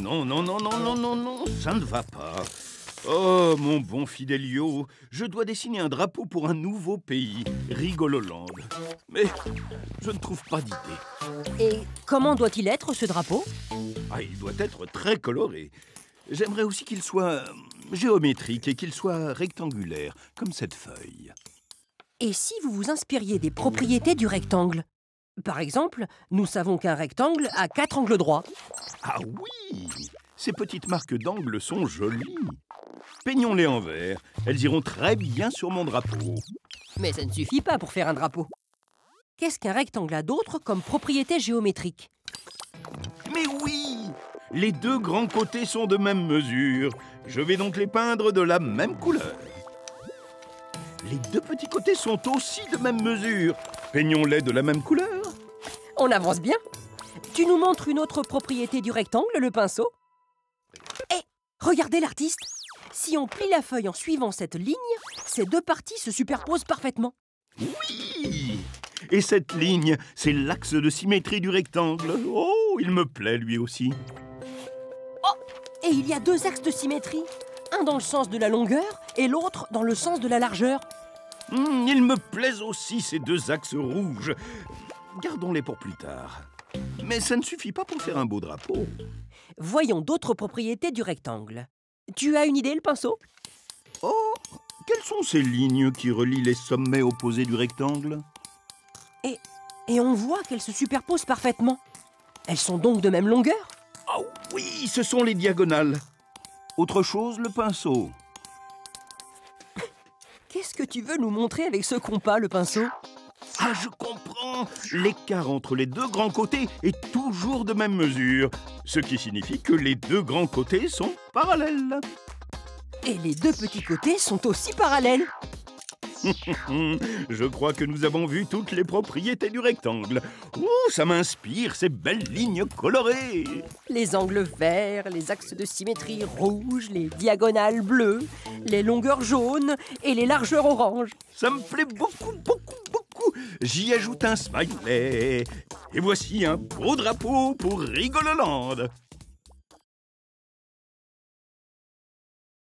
non, non, non, non, non, non, non, ça ne va pas. Oh, mon bon Fidelio, je dois dessiner un drapeau pour un nouveau pays, Rigololand. Mais je ne trouve pas d'idée. Et comment doit-il être, ce drapeau? Ah, il doit être très coloré. J'aimerais aussi qu'il soit géométrique et qu'il soit rectangulaire, comme cette feuille. Et si vous vous inspiriez des propriétés du rectangle? Par exemple, nous savons qu'un rectangle a 4 angles droits. Ah oui! Ces petites marques d'angle sont jolies. Peignons-les en vert. Elles iront très bien sur mon drapeau. Mais ça ne suffit pas pour faire un drapeau. Qu'est-ce qu'un rectangle a d'autre comme propriété géométrique? Mais oui! Les deux grands côtés sont de même mesure. Je vais donc les peindre de la même couleur. Les deux petits côtés sont aussi de même mesure. Peignons-les de la même couleur. On avance bien. Tu nous montres une autre propriété du rectangle, le pinceau? Eh, regardez l'artiste. Si on plie la feuille en suivant cette ligne, ces deux parties se superposent parfaitement. Oui! Et cette ligne, c'est l'axe de symétrie du rectangle. Oh, il me plaît lui aussi. Oh! Et il y a deux axes de symétrie. Un dans le sens de la longueur et l'autre dans le sens de la largeur. Il me plaisent aussi ces deux axes rouges. Gardons-les pour plus tard. Mais ça ne suffit pas pour faire un beau drapeau. Voyons d'autres propriétés du rectangle. Tu as une idée, le pinceau? Oh, quelles sont ces lignes qui relient les sommets opposés du rectangle? Et on voit qu'elles se superposent parfaitement. Elles sont donc de même longueur? Ah oui, ce sont les diagonales. Autre chose, le pinceau. Qu'est-ce que tu veux nous montrer avec ce compas, le pinceau? Ah, je comprends. L'écart entre les deux grands côtés est toujours de même mesure, ce qui signifie que les deux grands côtés sont parallèles. Et les deux petits côtés sont aussi parallèles. Je crois que nous avons vu toutes les propriétés du rectangle. Oh, ça m'inspire, ces belles lignes colorées. Les angles verts, les axes de symétrie rouges, les diagonales bleues, les longueurs jaunes et les largeurs oranges. Ça me plaît beaucoup, beaucoup, beaucoup. J'y ajoute un smiley. Et voici un beau drapeau pour Rigololand.